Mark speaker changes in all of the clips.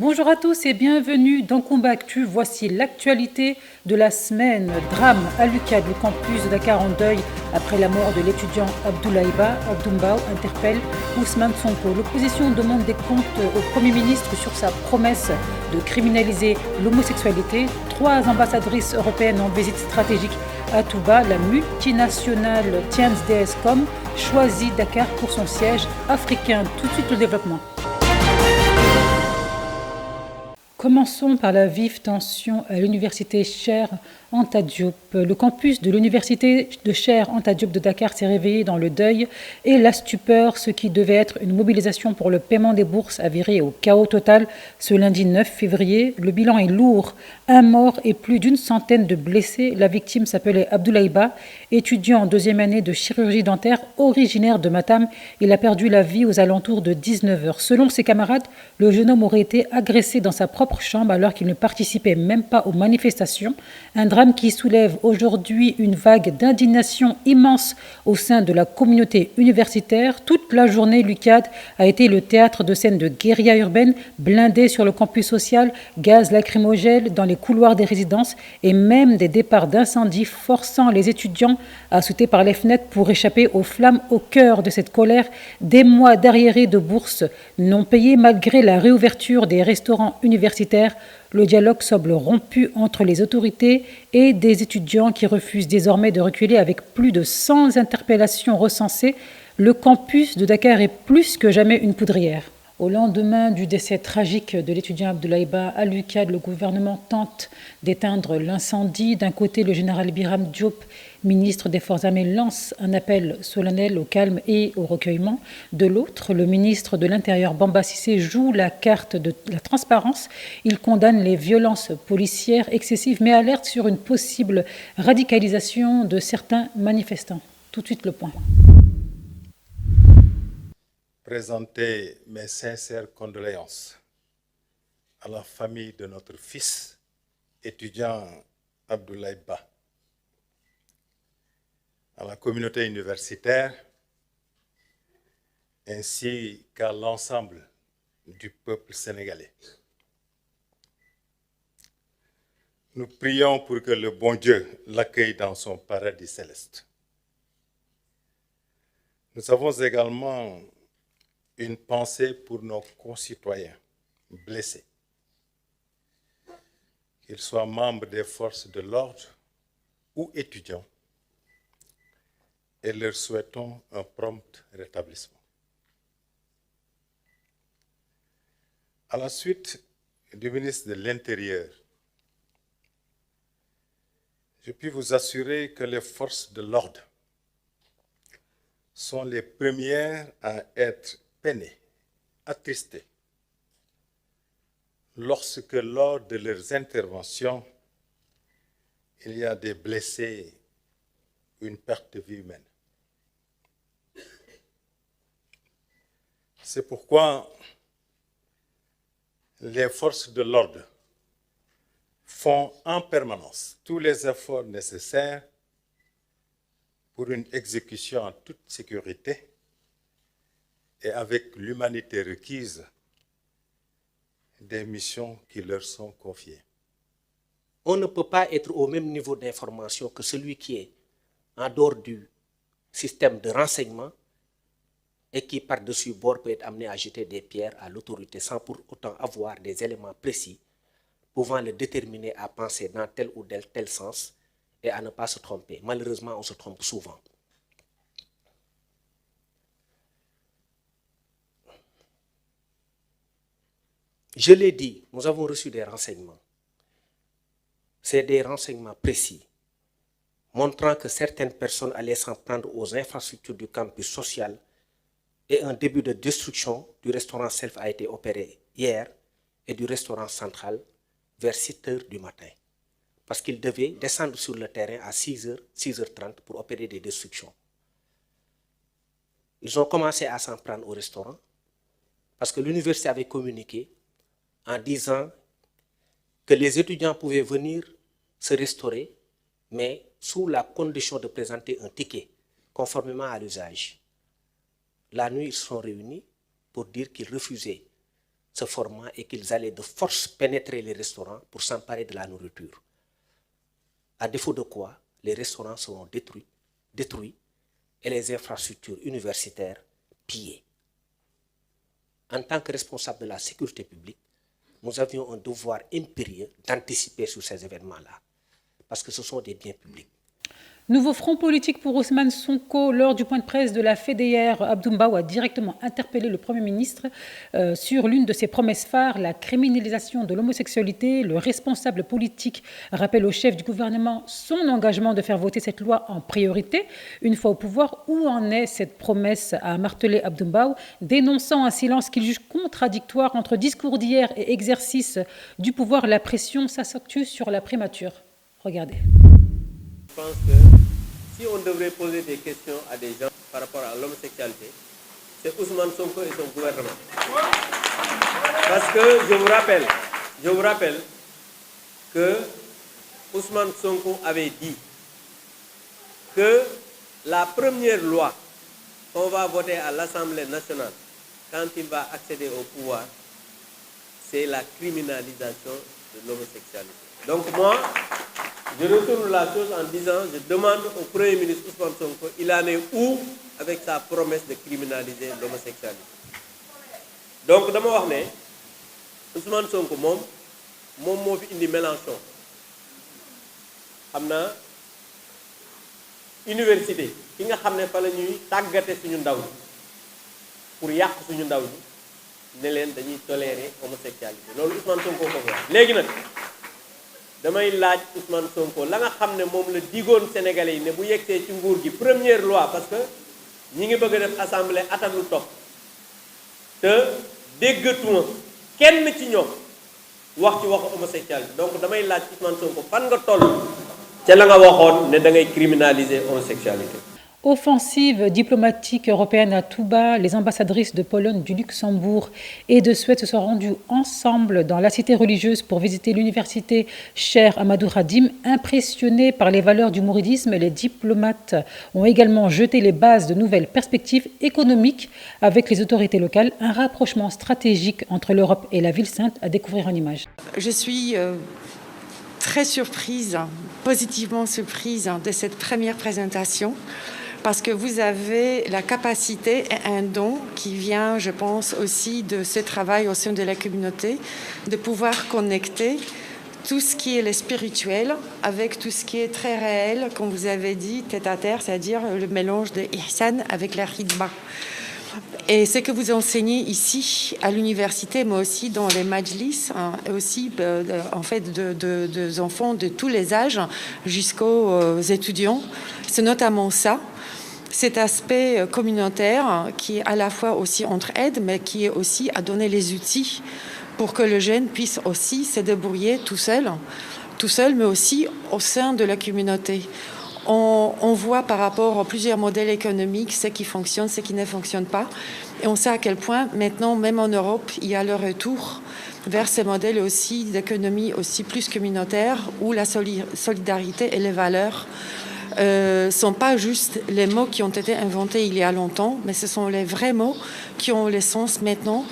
Speaker 1: Bonjour à tous et bienvenue dans Combat Actu. Voici l'actualité de la semaine. Drame à l'UCAD, le campus de Dakar en deuil après la mort de l'étudiant Abdoulaye Abdoumbao interpelle Ousmane Sonko. L'opposition demande des comptes au Premier ministre sur sa promesse de criminaliser l'homosexualité. 3 ambassadrices européennes en visite stratégique à Touba. La multinationale Tiens DSCOM choisit Dakar pour son siège africain. Tout de suite le développement. Commençons par la vive tension à l'université Cheikh Anta Diop. Le campus de l'université de Cheikh Anta Diop de Dakar s'est réveillé dans le deuil et la stupeur. Ce qui devait être une mobilisation pour le paiement des bourses a viré au chaos total ce lundi 9 février. Le bilan est lourd. 1 mort et plus d'une centaine de blessés. La victime s'appelait Abdoulaye Ba, étudiant en 2e année de chirurgie dentaire, originaire de Matam. Il a perdu la vie aux alentours de 19h. Selon ses camarades, le jeune homme aurait été agressé dans sa propre chambre alors qu'il ne participait même pas aux manifestations. Un drame qui soulève aujourd'hui une vague d'indignation immense au sein de la communauté universitaire. Toute la journée, l'UCAD a été le théâtre de scènes de guérilla urbaine, blindés sur le campus social, gaz lacrymogène dans les couloirs des résidences et même des départs d'incendie forçant les étudiants à sauter par les fenêtres pour échapper aux flammes. Au cœur de cette colère, des mois d'arriérés de bourses non payés malgré la réouverture des restaurants universitaires. Le dialogue semble rompu entre les autorités et des étudiants qui refusent désormais de reculer. Avec plus de 100 interpellations recensées, le campus de Dakar est plus que jamais une poudrière. Au lendemain du décès tragique de l'étudiant Abdoulaye Ba à l'UCAD, le gouvernement tente d'éteindre l'incendie. D'un côté, le général Birame Diop, ministre des Forces armées, lance un appel solennel au calme et au recueillement. De l'autre, le ministre de l'Intérieur, Bamba Cissé, joue la carte de la transparence. Il condamne les violences policières excessives, mais alerte sur une possible radicalisation de certains manifestants. Tout de suite le point.
Speaker 2: Présenter mes sincères condoléances à la famille de notre fils, étudiant Abdoulaye Ba, à la communauté universitaire, ainsi qu'à l'ensemble du peuple sénégalais. Nous prions pour que le bon Dieu l'accueille dans son paradis céleste. Nous avons également une pensée pour nos concitoyens blessés, qu'ils soient membres des forces de l'ordre ou étudiants, et leur souhaitons un prompt rétablissement. À la suite du ministre de l'Intérieur, je puis vous assurer que les forces de l'ordre sont les premières à être peinés, attristés, lorsque lors de leurs interventions, il y a des blessés ou une perte de vie humaine. C'est pourquoi les forces de l'ordre font en permanence tous les efforts nécessaires pour une exécution en toute sécurité et avec l'humanité requise des missions qui leur sont confiées.
Speaker 3: On ne peut pas être au même niveau d'information que celui qui est en dehors du système de renseignement et qui, par-dessus bord, peut être amené à jeter des pierres à l'autorité sans pour autant avoir des éléments précis pouvant le déterminer à penser dans tel ou tel sens et à ne pas se tromper. Malheureusement, on se trompe souvent. Je l'ai dit, nous avons reçu des renseignements. C'est des renseignements précis. montrant que certaines personnes allaient s'en prendre aux infrastructures du campus social et un début de destruction du restaurant Self a été opéré hier et du restaurant central vers 7 heures du matin. Parce qu'ils devaient descendre sur le terrain à 6h, 6h30 pour opérer des destructions. Ils ont commencé à s'en prendre au restaurant parce que l'université avait communiqué en disant que les étudiants pouvaient venir se restaurer, mais sous la condition de présenter un ticket, conformément à l'usage. La nuit, ils se sont réunis pour dire qu'ils refusaient ce format et qu'ils allaient de force pénétrer les restaurants pour s'emparer de la nourriture. À défaut de quoi, les restaurants seront détruits et les infrastructures universitaires pillées. En tant que responsable de la sécurité publique, nous avions un devoir impérieux d'anticiper sur ces événements-là, parce que ce sont des biens publics.
Speaker 1: Nouveau front politique pour Ousmane Sonko. Lors du point de presse de la FEDER, Abdou Mbow a directement interpellé le Premier ministre sur l'une de ses promesses phares, la criminalisation de l'homosexualité. Le responsable politique rappelle au chef du gouvernement son engagement de faire voter cette loi en priorité. Une fois au pouvoir, où en est cette promesse, a martelé Abdou Mbow, dénonçant un silence qu'il juge contradictoire entre discours d'hier et exercice du pouvoir. La pression s'accentue sur la primature. Regardez.
Speaker 4: Je pense que si on devrait poser des questions à des gens par rapport à l'homosexualité, c'est Ousmane Sonko et son gouvernement. Parce que je vous rappelle que Ousmane Sonko avait dit que la première loi qu'on va voter à l'Assemblée nationale quand il va accéder au pouvoir, c'est la criminalisation de l'homosexualité. Donc moi, je retourne la chose en disant, je demande au Premier ministre Ousmane Sonko, il en est où avec sa promesse de criminaliser l'homosexualité. Donc dama wax ne Ousmane Sonko moom moo fi indi Mélenchon. Xam naa université ki nga xam ne fa la ñuy tàggate suñu ndaw ñi pour yàq suñu ndaw ñi ne leen dañuy tolérer homosexualité loolu Ousmane Sonko ko wax. Léegi nag damay laaj Ousmane Sonko la nga xam ne moom la digoon Sénégalais yi ne bu yegsee ci nguur gi première loi parce que ñi ngi bëgg a def assemblée atak lu topp te déggatuma kenn ci ñoom wax ci waxu homosexualité donc damay laaj Ousmane Sonko fan nga toll ca la nga waxoon ne da ngay criminaliser homosexualité.
Speaker 1: Offensive diplomatique européenne à Touba, les ambassadrices de Pologne, du Luxembourg et de Suède se sont rendues ensemble dans la cité religieuse pour visiter l'université Cheikh Ahmadou Khadim. Impressionnés par les valeurs du mouridisme, les diplomates ont également jeté les bases de nouvelles perspectives économiques avec les autorités locales. Un rapprochement stratégique entre l'Europe et la ville sainte à découvrir en images.
Speaker 5: Je suis très surprise, positivement surprise de cette première présentation. Parce que vous avez la capacité et un don qui vient, je pense, aussi de ce travail au sein de la communauté, de pouvoir connecter tout ce qui est le spirituel avec tout ce qui est très réel, comme vous avez dit, tête à terre, c'est-à-dire le mélange de ihsan avec la khidma. Et ce que vous enseignez ici à l'université, mais aussi dans les majlis, et aussi en fait de enfants de tous les âges jusqu'aux étudiants, c'est notamment ça. Cet aspect communautaire qui est à la fois aussi entre-aide, mais qui est aussi à donner les outils pour que le jeune puisse aussi se débrouiller tout seul, mais aussi au sein de la communauté. On voit par rapport à plusieurs modèles économiques ce qui fonctionne, ce qui ne fonctionne pas. Et on sait à quel point maintenant, même en Europe, il y a le retour vers ces modèles aussi d'économie aussi plus communautaire où la solidarité et les valeurs sont pas juste les mots qui ont été inventés il y a longtemps, mais ce sont les vrais mots qui ont le sens maintenant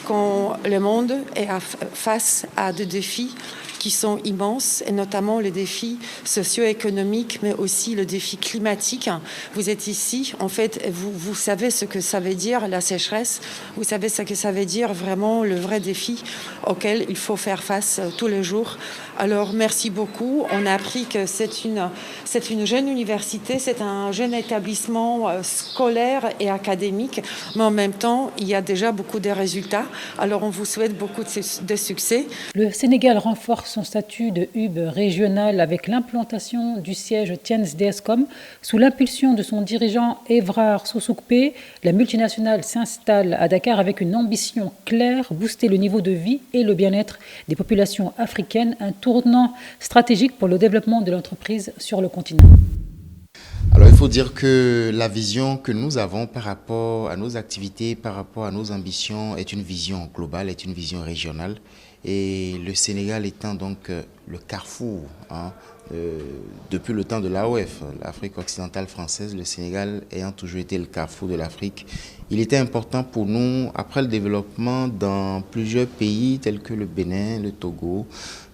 Speaker 5: quand le monde est face à des défis qui sont immenses, et notamment les défis socio-économiques, mais aussi le défi climatique. Vous êtes ici, en fait, vous savez ce que ça veut dire la sécheresse, vous savez ce que ça veut dire vraiment le vrai défi auquel il faut faire face tous les jours. Alors, merci beaucoup. On a appris que c'est une jeune université, c'est un jeune établissement scolaire et académique, mais en même temps, il y a déjà beaucoup de résultats. Alors, on vous souhaite beaucoup de succès.
Speaker 1: Le Sénégal renforce son statut de hub régional avec l'implantation du siège Tienz DSCOM. Sous l'impulsion de son dirigeant Évrard Sossoukpé, la multinationale s'installe à Dakar avec une ambition claire, booster le niveau de vie et le bien-être des populations africaines, un tournant stratégique pour le développement de l'entreprise sur le continent.
Speaker 6: Alors, il faut dire que la vision que nous avons par rapport à nos activités, par rapport à nos ambitions, est une vision globale, est une vision régionale. Et le Sénégal étant donc le carrefour, depuis le temps de l'AOF, l'Afrique occidentale française, le Sénégal ayant toujours été le carrefour de l'Afrique, il était important pour nous, après le développement dans plusieurs pays tels que le Bénin, le Togo,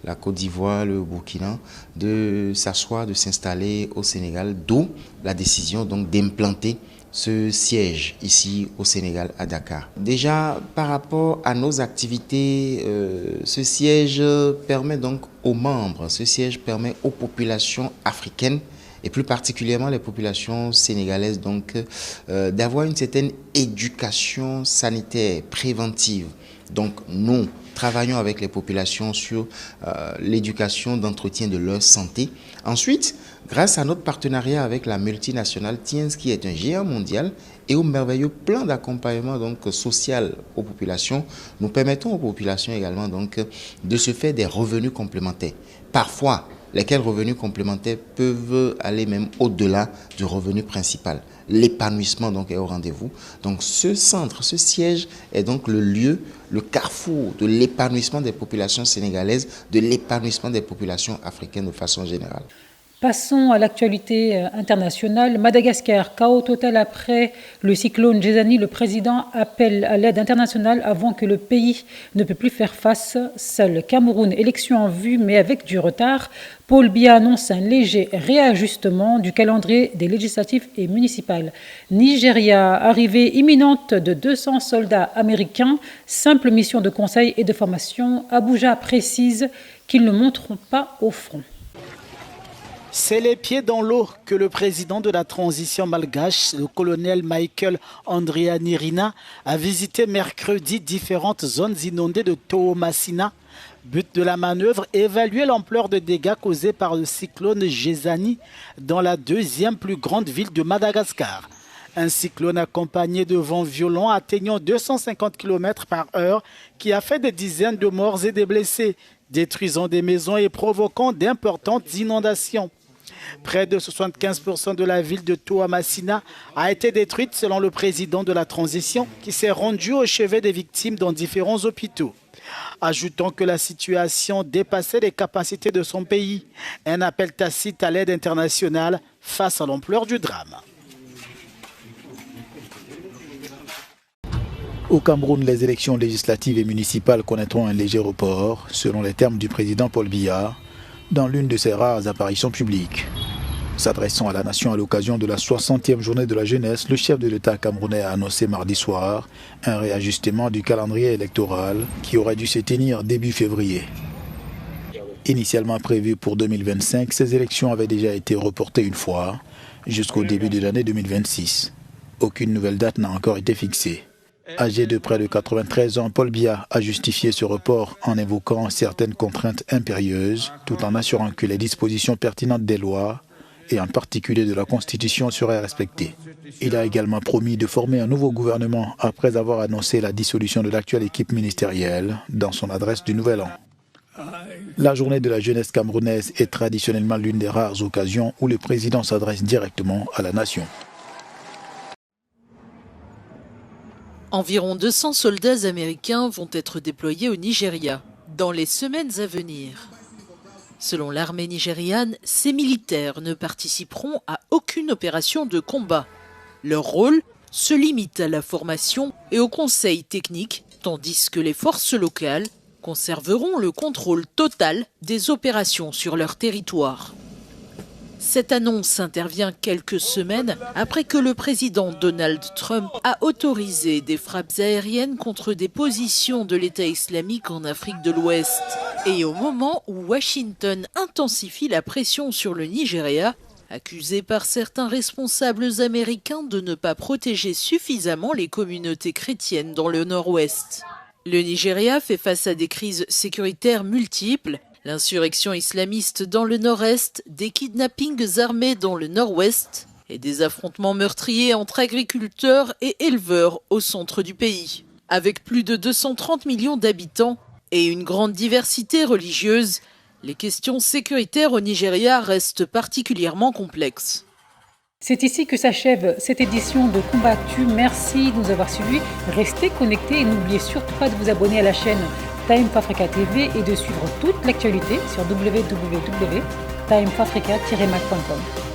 Speaker 6: la Côte d'Ivoire, le Burkina, de s'asseoir, de s'installer au Sénégal, d'où la décision donc d'implanter ce siège ici au Sénégal, à Dakar. Déjà, par rapport à nos activités, ce siège permet donc aux membres, ce siège permet aux populations africaines et plus particulièrement les populations sénégalaises donc d'avoir une certaine éducation sanitaire préventive. Donc nous travaillons avec les populations sur l'éducation d'entretien de leur santé. Ensuite, grâce à notre partenariat avec la multinationale Tienz, qui est un géant mondial, et au merveilleux plan d'accompagnement donc social aux populations, nous permettons aux populations également donc de se faire des revenus complémentaires. Parfois, lesquels revenus complémentaires peuvent aller même au-delà du revenu principal. L'épanouissement donc est au rendez-vous. Donc ce centre, ce siège est donc le lieu, le carrefour de l'épanouissement des populations sénégalaises, de l'épanouissement des populations africaines de façon générale.
Speaker 1: Passons à l'actualité internationale. Madagascar, chaos total après le cyclone Gézani. Le président appelle à l'aide internationale avant que le pays ne peut plus faire face seul. Cameroun, élection en vue mais avec du retard. Paul Biya annonce un léger réajustement du calendrier des législatives et municipales. Nigeria, arrivée imminente de 200 soldats américains. Simple mission de conseil et de formation. Abuja précise qu'ils ne monteront pas au front.
Speaker 7: C'est les pieds dans l'eau que le président de la transition malgache, le colonel Michael Andrianirina, a visité mercredi différentes zones inondées de Tohomasina. But de la manœuvre, évaluer l'ampleur des dégâts causés par le cyclone Gézani dans la deuxième plus grande ville de Madagascar. Un cyclone accompagné de vents violents atteignant 250 km/h qui a fait des dizaines de morts et des blessés, détruisant des maisons et provoquant d'importantes inondations. Près de 75% de la ville de Toamasina a été détruite selon le président de la transition qui s'est rendu au chevet des victimes dans différents hôpitaux. Ajoutant que la situation dépassait les capacités de son pays. Un appel tacite à l'aide internationale face à l'ampleur du drame. Au Cameroun, les élections législatives et municipales connaîtront un léger report, selon les termes du président Paul Biya, dans l'une de ses rares apparitions publiques. S'adressant à la nation à l'occasion de la 60e journée de la jeunesse, le chef de l'État camerounais a annoncé mardi soir un réajustement du calendrier électoral qui aurait dû se tenir début février. Initialement prévues pour 2025, ces élections avaient déjà été reportées une fois, jusqu'au début de l'année 2026. Aucune nouvelle date n'a encore été fixée. Âgé de près de 93 ans, Paul Biya a justifié ce report en évoquant certaines contraintes impérieuses, tout en assurant que les dispositions pertinentes des lois, et en particulier de la Constitution, seraient respectées. Il a également promis de former un nouveau gouvernement après avoir annoncé la dissolution de l'actuelle équipe ministérielle dans son adresse du Nouvel An. La journée de la jeunesse camerounaise est traditionnellement l'une des rares occasions où le président s'adresse directement à la nation.
Speaker 8: Environ 200 soldats américains vont être déployés au Nigeria dans les semaines à venir. Selon l'armée nigériane, ces militaires ne participeront à aucune opération de combat. Leur rôle se limite à la formation et au conseil technique, tandis que les forces locales conserveront le contrôle total des opérations sur leur territoire. Cette annonce intervient quelques semaines après que le président Donald Trump a autorisé des frappes aériennes contre des positions de l'État islamique en Afrique de l'Ouest. Et au moment où Washington intensifie la pression sur le Nigeria, accusé par certains responsables américains de ne pas protéger suffisamment les communautés chrétiennes dans le nord-ouest. Le Nigeria fait face à des crises sécuritaires multiples. L'insurrection islamiste dans le nord-est, des kidnappings armés dans le nord-ouest et des affrontements meurtriers entre agriculteurs et éleveurs au centre du pays. Avec plus de 230 millions d'habitants et une grande diversité religieuse, les questions sécuritaires au Nigeria restent particulièrement complexes.
Speaker 1: C'est ici que s'achève cette édition de Combattu. Merci de nous avoir suivis. Restez connectés et n'oubliez surtout pas de vous abonner à la chaîne Time for Africa TV et de suivre toute l'actualité sur www.timeforafrica-mac.com.